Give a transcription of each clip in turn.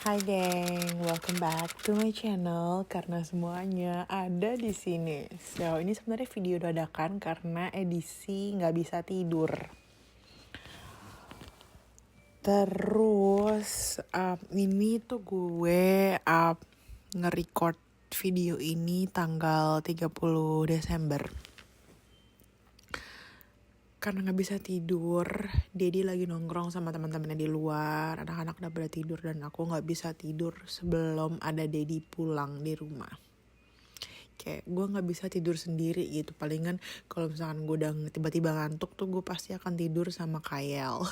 Hai geng, welcome back to my channel karena semuanya ada di sini. So, ini sebenarnya video dadakan karena edisi nggak bisa tidur. Terus ini tuh gue nge-record video ini tanggal 30 Desember. Karena nggak bisa tidur, Dedi lagi nongkrong sama teman-temannya di luar. Anak-anak udah pada tidur dan aku nggak bisa tidur sebelum ada Dedi pulang di rumah. Kayak gue nggak bisa tidur sendiri gitu. Palingan kalau misalkan gue udah tiba-tiba ngantuk tuh gue pasti akan tidur sama Kyle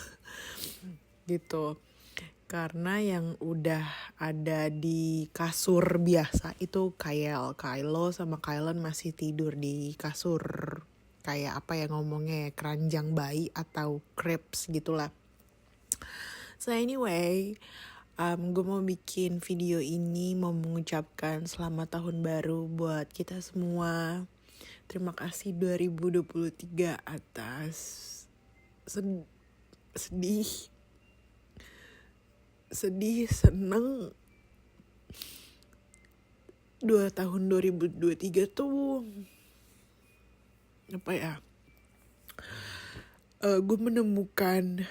gitu. Karena yang udah ada di kasur biasa itu Kylo sama Kylan masih tidur di kasur kayak apa ya ngomongnya, keranjang bayi atau crepes gitulah. So anyway, gue mau bikin video ini mau mengucapkan selamat tahun baru buat kita semua. Terima kasih 2023 atas sedih, seneng. 2 tahun 2023 tuh apa ya? Gue menemukan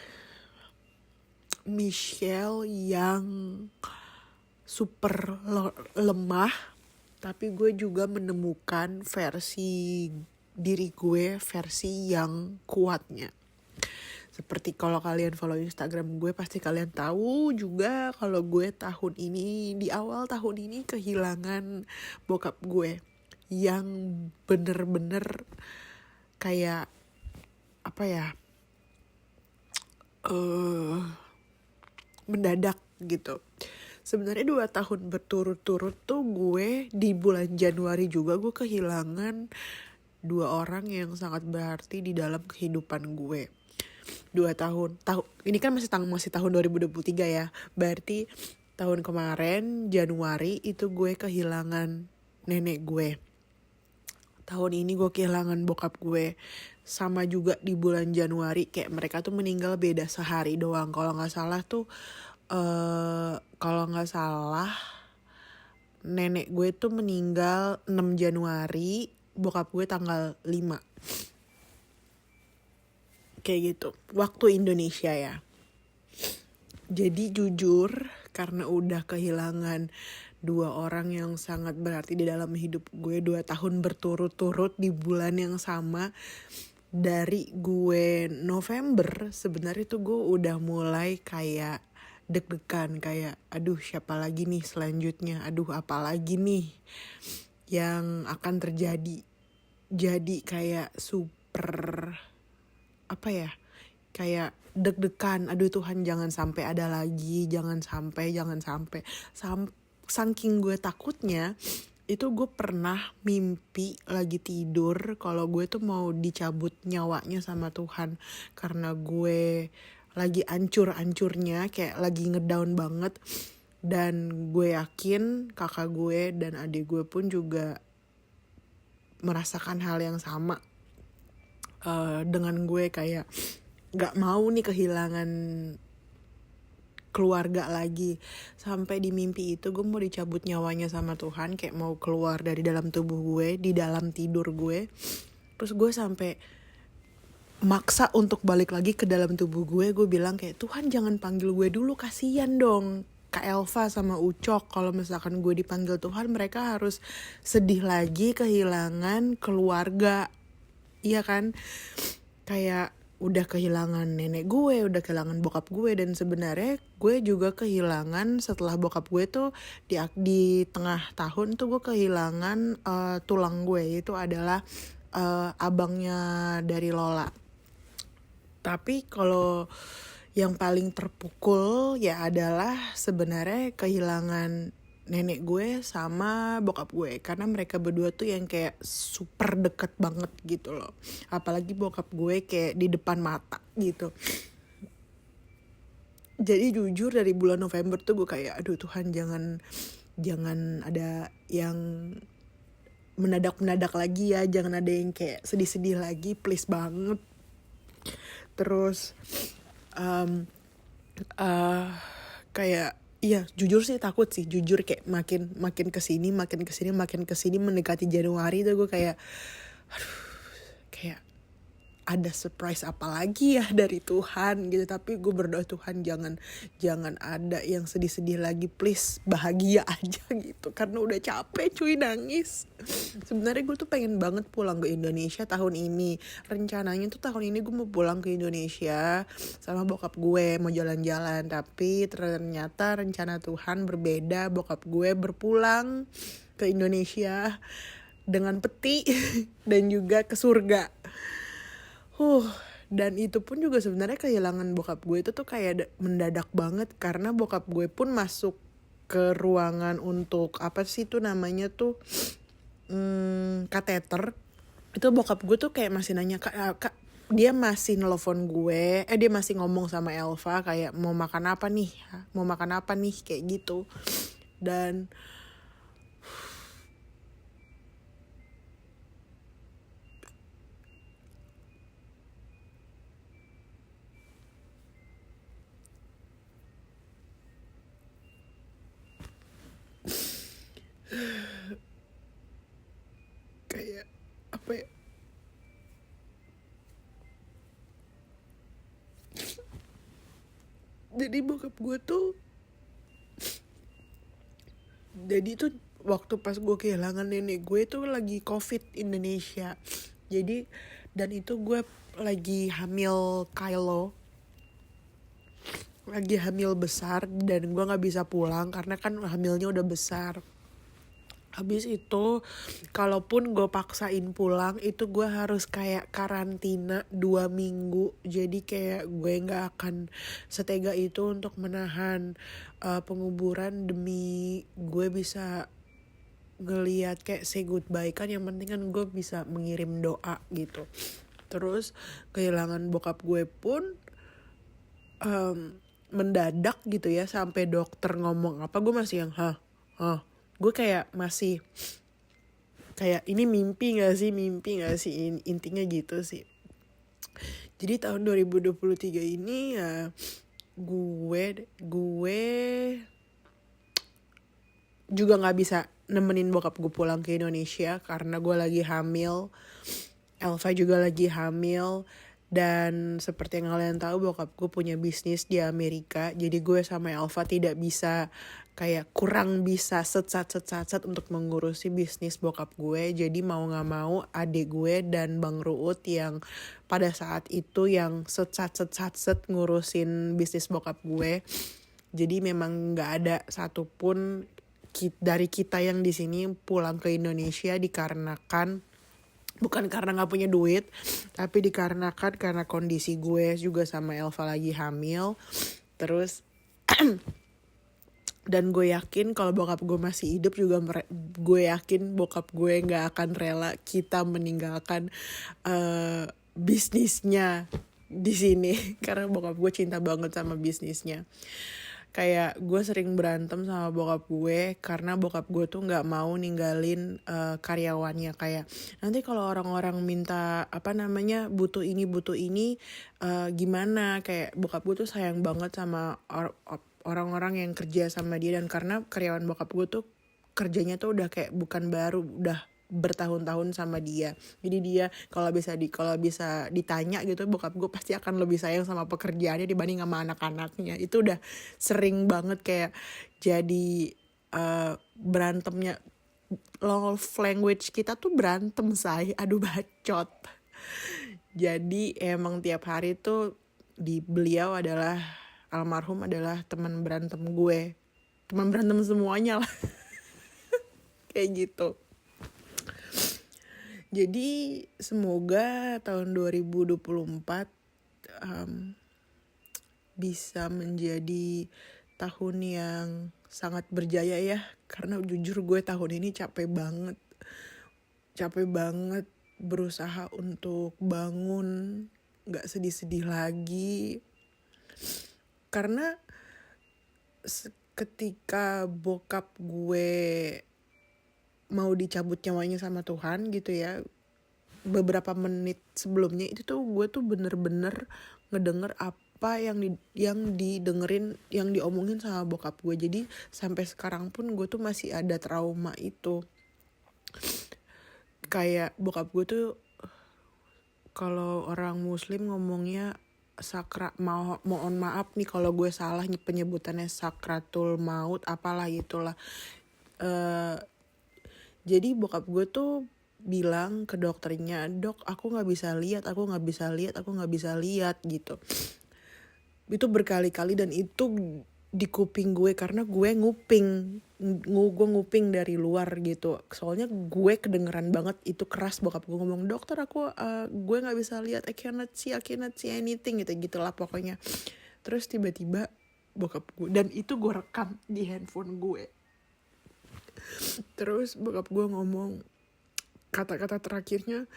Michelle yang super lemah, tapi gue juga menemukan versi diri gue, versi yang kuatnya. Seperti kalau kalian follow Instagram gue pasti kalian tahu juga kalau gue di awal tahun ini kehilangan bokap gue yang bener-bener kayak apa ya, mendadak gitu. Sebenarnya 2 tahun berturut-turut tuh gue di bulan Januari juga gue kehilangan 2 orang yang sangat berarti di dalam kehidupan gue. 2 tahun ini kan masih tahun 2023 ya. Berarti tahun kemarin Januari itu gue kehilangan nenek gue. Tahun ini gue kehilangan bokap gue. Sama juga di bulan Januari, kayak mereka tuh meninggal beda sehari doang. Kalau nggak salah nenek gue tuh meninggal 6 Januari, bokap gue tanggal 5. Kayak gitu, waktu Indonesia ya. Jadi jujur, karena udah kehilangan 2 orang yang sangat berarti di dalam hidup gue 2 tahun berturut-turut di bulan yang sama. Dari gue November sebenarnya tuh gue udah mulai kayak deg-degan, kayak aduh siapa lagi nih selanjutnya, aduh apa lagi nih yang akan terjadi. Jadi kayak super apa ya, kayak deg-degan, aduh Tuhan jangan sampai ada lagi, jangan sampai saking gue takutnya. Itu gue pernah mimpi lagi tidur kalau gue tuh mau dicabut nyawanya sama Tuhan. Karena gue lagi ancur-ancurnya, kayak lagi ngedown banget. Dan gue yakin kakak gue dan adik gue pun juga merasakan hal yang sama dengan gue, kayak gak mau nih kehilangan keluarga lagi. Sampai di mimpi itu gue mau dicabut nyawanya sama Tuhan, kayak mau keluar dari dalam tubuh gue, di dalam tidur gue. Terus gue sampai maksa untuk balik lagi ke dalam tubuh gue. Gue bilang kayak, Tuhan jangan panggil gue dulu, kasian dong Kak Elva sama Ucok. Kalau misalkan gue dipanggil Tuhan, mereka harus sedih lagi kehilangan keluarga. Iya kan? Kayak udah kehilangan nenek gue, udah kehilangan bokap gue. Dan sebenarnya gue juga kehilangan setelah bokap gue tuh di tengah tahun tuh gue kehilangan tulang gue. Itu adalah abangnya dari Lola. Tapi kalau yang paling terpukul ya adalah sebenarnya kehilangan nenek gue sama bokap gue. Karena mereka berdua tuh yang kayak super deket banget gitu loh. Apalagi bokap gue kayak di depan mata gitu. Jadi jujur dari bulan November tuh gue kayak aduh Tuhan jangan ada yang menadak lagi ya. Jangan ada yang kayak sedih-sedih lagi, please banget. Terus kayak Iya, jujur sih takut sih, jujur kayak makin makin kesini mendekati Januari tuh gue kayak ada surprise apa lagi ya dari Tuhan gitu. Tapi gue berdoa, Tuhan jangan ada yang sedih-sedih lagi, please bahagia aja gitu, karena udah capek cuy nangis. Sebenarnya gue tuh pengen banget pulang ke Indonesia tahun ini. Rencananya tuh tahun ini gue mau pulang ke Indonesia sama bokap gue, mau jalan-jalan. Tapi ternyata rencana Tuhan berbeda, bokap gue berpulang ke Indonesia dengan peti dan juga ke surga. Dan itu pun juga sebenarnya kehilangan bokap gue itu tuh kayak mendadak banget, karena bokap gue pun masuk ke ruangan untuk apa sih tuh namanya tuh kateter. Itu bokap gue tuh kayak masih nanya, kak dia masih nelfon gue, dia masih ngomong sama Elva kayak mau makan apa nih kayak gitu. Dan kayak apa ya, jadi bokap gue tuh, jadi tuh waktu pas gue kehilangan nenek gue tuh lagi COVID Indonesia. Jadi dan itu gue lagi hamil Kylo, lagi hamil besar, dan gue nggak bisa pulang karena kan hamilnya udah besar. Habis itu kalaupun gue paksain pulang itu gue harus kayak karantina 2 minggu. Jadi kayak gue gak akan setega itu untuk menahan penguburan demi gue bisa ngeliat kayak say goodbye. Kan yang penting kan gue bisa mengirim doa gitu. Terus kehilangan bokap gue pun mendadak gitu ya, sampai dokter ngomong apa gue masih yang gue kayak masih kayak ini mimpi gak sih, intinya gitu sih. Jadi tahun 2023 ini ya gue juga gak bisa nemenin bokap gue pulang ke Indonesia karena gue lagi hamil, Elva juga lagi hamil. Dan seperti yang kalian tahu, bokap gue punya bisnis di Amerika. Jadi gue sama Elva tidak bisa, kayak kurang bisa set untuk mengurusi bisnis bokap gue. Jadi mau gak mau adik gue dan Bang Ruut yang pada saat itu yang set ngurusin bisnis bokap gue. Jadi memang gak ada satupun dari kita yang di sini pulang ke Indonesia dikarenakan bukan karena gak punya duit, tapi dikarenakan karena kondisi gue juga sama Elva lagi hamil. Terus dan gue yakin kalau bokap gue masih hidup juga gue yakin bokap gue gak akan rela kita meninggalkan bisnisnya di sini karena bokap gue cinta banget sama bisnisnya. Kayak gue sering berantem sama bokap gue karena bokap gue tuh nggak mau ninggalin karyawannya. Kayak nanti kalau orang-orang minta butuh ini gimana, kayak bokap gue tuh sayang banget sama orang-orang yang kerja sama dia. Dan karena karyawan bokap gue tuh kerjanya tuh udah kayak bukan baru, udah bertahun-tahun sama dia. Jadi dia kalau bisa ditanya gitu, bokap gue pasti akan lebih sayang sama pekerjaannya dibanding sama anak-anaknya. Itu udah sering banget kayak jadi berantemnya, love language kita tuh berantem aduh bacot. Jadi emang tiap hari tuh beliau adalah almarhum adalah teman berantem gue, teman berantem semuanya lah. Kayak gitu. Jadi semoga tahun 2024 bisa menjadi tahun yang sangat berjaya ya. Karena jujur gue tahun ini capek banget berusaha untuk bangun, gak sedih-sedih lagi. Karena ketika bokap gue mau dicabut nyawanya sama Tuhan gitu ya, beberapa menit sebelumnya itu tuh gue tuh bener-bener ngedenger apa yang didengerin, yang diomongin sama bokap gue. Jadi sampai sekarang pun gue tuh masih ada trauma itu. Kayak bokap gue tuh, kalau orang muslim ngomongnya mohon maaf nih kalau gue salah penyebutannya, sakratul maut apalah gitulah. Jadi bokap gue tuh bilang ke dokternya, dok aku nggak bisa lihat gitu. Itu berkali-kali, dan itu di kuping gue karena gue nguping dari luar gitu. Soalnya gue kedengeran banget itu keras bokap gue ngomong, dokter gue nggak bisa lihat, I cannot see anything gitulah pokoknya. Terus tiba-tiba bokap gue, dan itu gue rekam di handphone gue. Terus bokap gue ngomong, kata-kata terakhirnya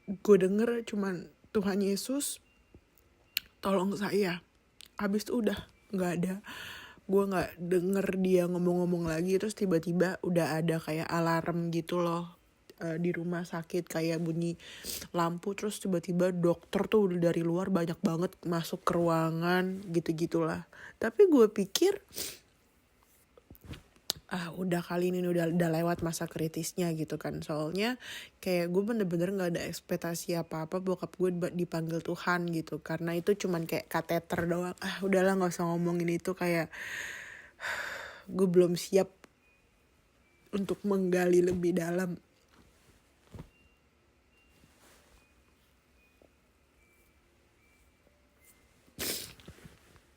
gue denger cuman, Tuhan Yesus tolong saya. Habis itu udah nggak ada, gue nggak denger dia ngomong-ngomong lagi. Terus tiba-tiba udah ada kayak alarm gitu loh di rumah sakit, kayak bunyi lampu. Terus tiba-tiba dokter tuh dari luar banyak banget masuk ke ruangan gitu-gitulah. Tapi gue pikir udah kali ini udah lewat masa kritisnya gitu kan. Soalnya kayak gue bener-bener gak ada ekspektasi apa-apa bokap gue dipanggil Tuhan gitu. Karena itu cuman kayak kateter doang. Udahlah gak usah ngomongin itu, kayak gue belum siap untuk menggali lebih dalam.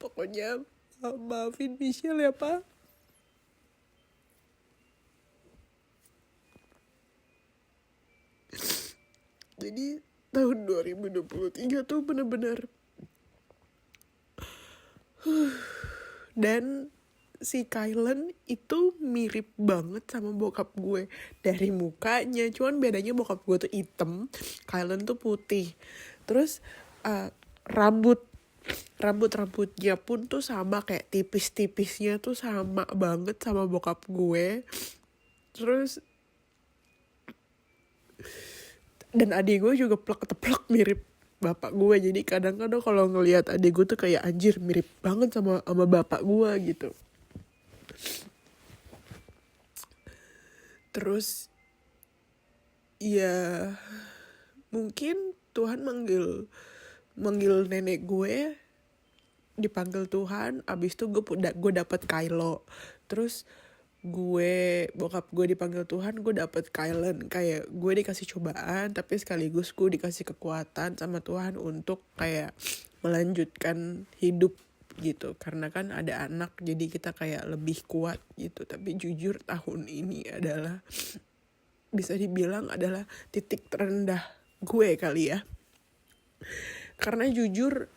Pokoknya maafin Michelle ya Pak. Jadi tahun 2023 tuh bener-bener dan si Kylan itu mirip banget sama bokap gue dari mukanya. Cuman bedanya bokap gue tuh hitam, Kylan tuh putih. Terus rambutnya pun tuh sama, kayak tipis-tipisnya tuh sama banget sama bokap gue. Terus dan adik gue juga plek-teplek mirip bapak gue. Jadi kadang-kadang kalau ngelihat adik gue tuh kayak anjir mirip banget sama bapak gue gitu. Terus ya mungkin Tuhan manggil nenek gue, dipanggil Tuhan. Abis itu gue dapet Kylo. Terus bokap gue dipanggil Tuhan, gue dapet Kylan. Kayak gue dikasih cobaan tapi sekaligus gue dikasih kekuatan sama Tuhan untuk kayak melanjutkan hidup gitu. Karena kan ada anak, jadi kita kayak lebih kuat gitu. Tapi jujur tahun ini adalah, bisa dibilang adalah titik terendah gue kali ya. Karena jujur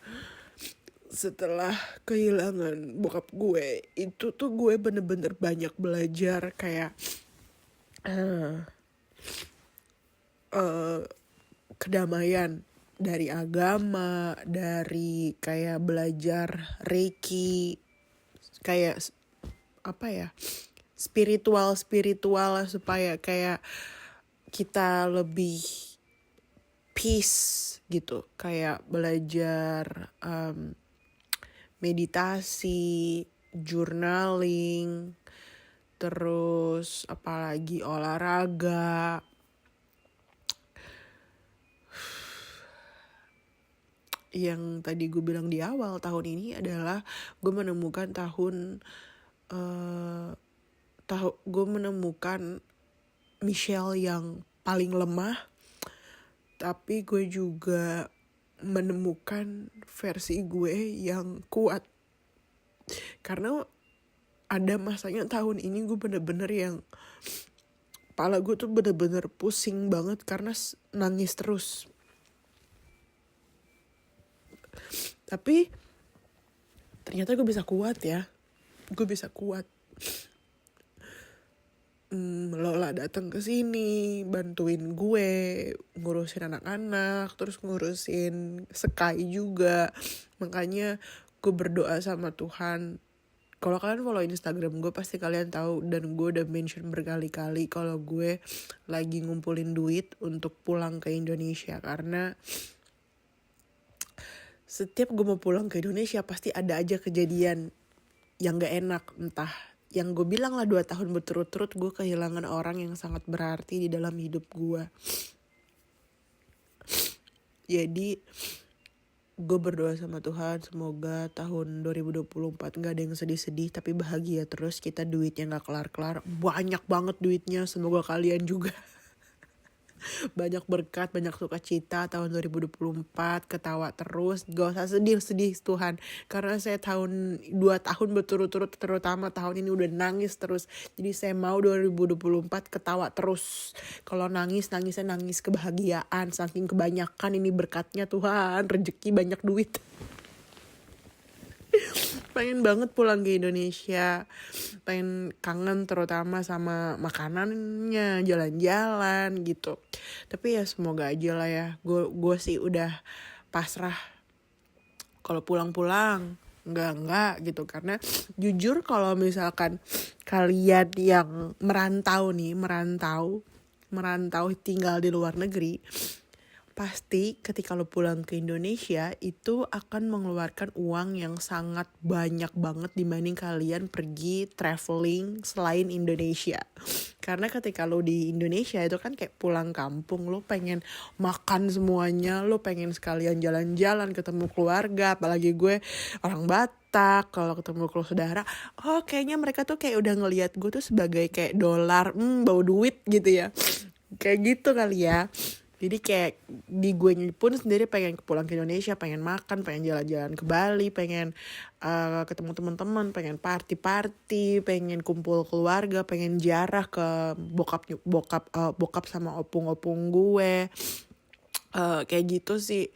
setelah kehilangan bokap gue itu tuh gue bener-bener banyak belajar kayak kedamaian dari agama, dari kayak belajar Reiki, kayak spiritual supaya kayak kita lebih peace gitu. Kayak belajar meditasi, journaling, terus apalagi olahraga. Yang tadi gue bilang di awal, tahun ini adalah gue menemukan gue menemukan Michelle yang paling lemah, tapi gue juga menemukan versi gue yang kuat. Karena ada masanya tahun ini gue bener-bener yang kepala gue tuh bener-bener pusing banget karena nangis terus. Tapi ternyata gue bisa kuat ya. Gue bisa kuat. Lola datang ke sini, bantuin gue ngurusin anak-anak, terus ngurusin Sky juga. Makanya gue berdoa sama Tuhan. Kalau kalian follow Instagram gue pasti kalian tahu, dan gue udah mention berkali-kali kalau gue lagi ngumpulin duit untuk pulang ke Indonesia. Karena setiap gue mau pulang ke Indonesia pasti ada aja kejadian yang gak enak. Entah yang gue bilang lah 2 tahun berturut-turut gue kehilangan orang yang sangat berarti di dalam hidup gue. Jadi gue berdoa sama Tuhan semoga tahun 2024 gak ada yang sedih-sedih tapi bahagia terus. Kita duitnya gak kelar-kelar, banyak banget duitnya, semoga kalian juga. Banyak berkat, banyak sukacita tahun 2024, ketawa terus, gak usah sedih-sedih Tuhan. Karena saya 2 tahun berturut-turut, terutama tahun ini udah nangis terus. Jadi saya mau 2024 ketawa terus. Kalau nangis, nangisnya nangis kebahagiaan, saking kebanyakan ini berkatnya Tuhan, rezeki banyak duit. Pengen banget pulang ke Indonesia, pengen kangen terutama sama makanannya, jalan-jalan gitu. Tapi ya semoga aja lah ya, gue sih udah pasrah kalau pulang-pulang enggak gitu. Karena jujur kalau misalkan kalian yang merantau tinggal di luar negeri, pasti ketika lo pulang ke Indonesia itu akan mengeluarkan uang yang sangat banyak banget dibanding kalian pergi traveling selain Indonesia. Karena ketika lo di Indonesia itu kan kayak pulang kampung, lo pengen makan semuanya, lo pengen sekalian jalan-jalan, ketemu keluarga, apalagi gue orang Batak, kalau ketemu keluarga saudara, oh kayaknya mereka tuh kayak udah ngelihat gue tuh sebagai kayak dolar, bau duit gitu ya. Kayak gitu kali ya. Jadi kayak di gue pun sendiri pengen pulang ke Indonesia, pengen makan, pengen jalan-jalan ke Bali, pengen ketemu teman-teman, pengen party, pengen kumpul keluarga, pengen ziarah ke bokap sama opung-opung gue, kayak gitu sih.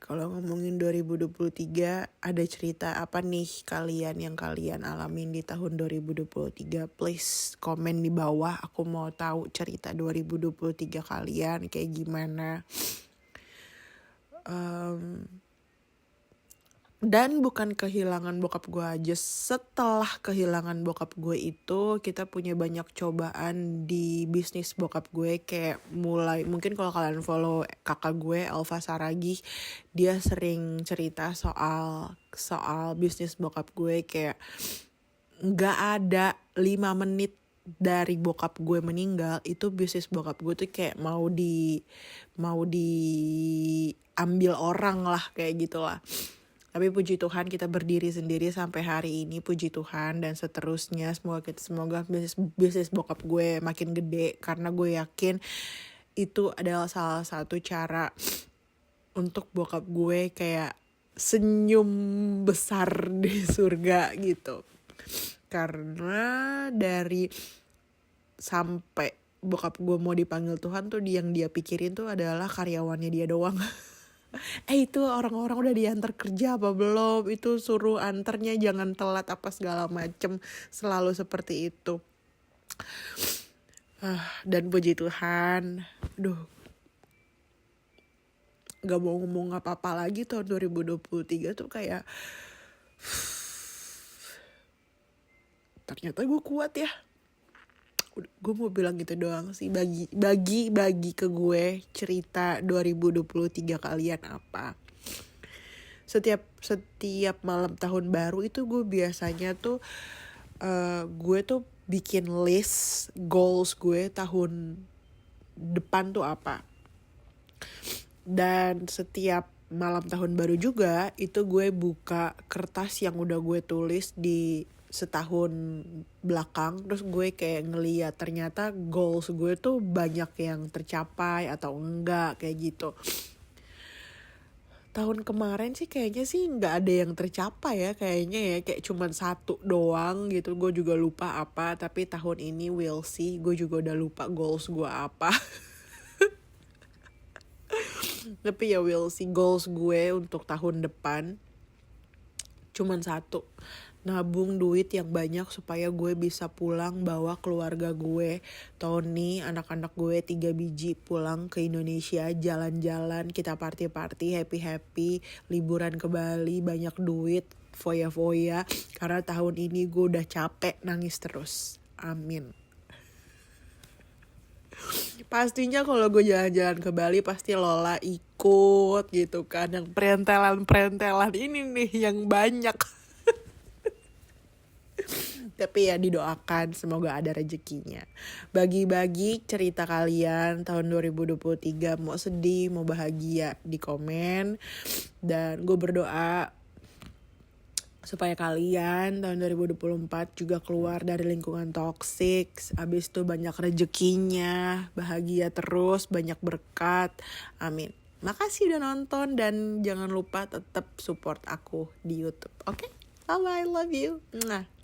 Kalau ngomongin 2023, ada cerita apa nih yang kalian alamin di tahun 2023? Please komen di bawah, aku mau tahu cerita 2023 kalian kayak gimana. Dan bukan kehilangan bokap gue aja, setelah kehilangan bokap gue itu kita punya banyak cobaan di bisnis bokap gue. Kayak mulai, mungkin kalau kalian follow kakak gue Alfa Saragih, dia sering cerita soal bisnis bokap gue. Kayak gak ada 5 menit dari bokap gue meninggal itu bisnis bokap gue tuh kayak mau diambil orang lah, kayak gitulah. Tapi puji Tuhan kita berdiri sendiri sampai hari ini, puji Tuhan, dan seterusnya. Semoga bisnis bokap gue makin gede, karena gue yakin itu adalah salah satu cara untuk bokap gue kayak senyum besar di surga gitu. Karena dari sampai bokap gue mau dipanggil Tuhan tuh yang dia pikirin tuh adalah karyawannya dia doang. Itu orang-orang udah diantar kerja apa belum, itu suruh anternya jangan telat apa segala macem, selalu seperti itu. Dan puji Tuhan, gak mau ngomong apa-apa lagi. Tahun 2023 tuh kayak ternyata gue kuat ya. Gue mau bilang gitu doang sih. Bagi ke gue cerita 2023 kalian apa. Setiap malam tahun baru itu gue biasanya tuh gue tuh bikin list goals gue tahun depan tuh apa. Dan setiap malam tahun baru juga itu gue buka kertas yang udah gue tulis di setahun belakang, terus gue kayak ngeliat ternyata goals gue tuh banyak yang tercapai atau enggak, kayak gitu. Tahun kemarin sih kayaknya sih nggak ada yang tercapai ya, kayaknya ya, kayak cuman 1 doang gitu. Gue juga lupa apa, tapi tahun ini we'll see. Gue juga udah lupa goals gue apa. Tapi ya we'll see. Goals gue untuk tahun depan cuman 1, nabung duit yang banyak supaya gue bisa pulang bawa keluarga gue, Tony, anak-anak gue 3 biji, pulang ke Indonesia, jalan-jalan, kita party-party, happy-happy, liburan ke Bali, banyak duit, foya-foya. Karena tahun ini gue udah capek nangis terus. Amin. Pastinya kalau gue jalan-jalan ke Bali pasti Lola ikut gitu kan. Yang perentelan ini nih yang banyak. Tapi ya didoakan semoga ada rezekinya. Bagi-bagi cerita kalian tahun 2023, mau sedih, mau bahagia, di komen. Dan gue berdoa supaya kalian tahun 2024 juga keluar dari lingkungan toksik. Abis itu banyak rezekinya, bahagia terus, banyak berkat. Amin. Makasih udah nonton dan jangan lupa tetap support aku di YouTube. Oke? Bye bye, love you. Mwah.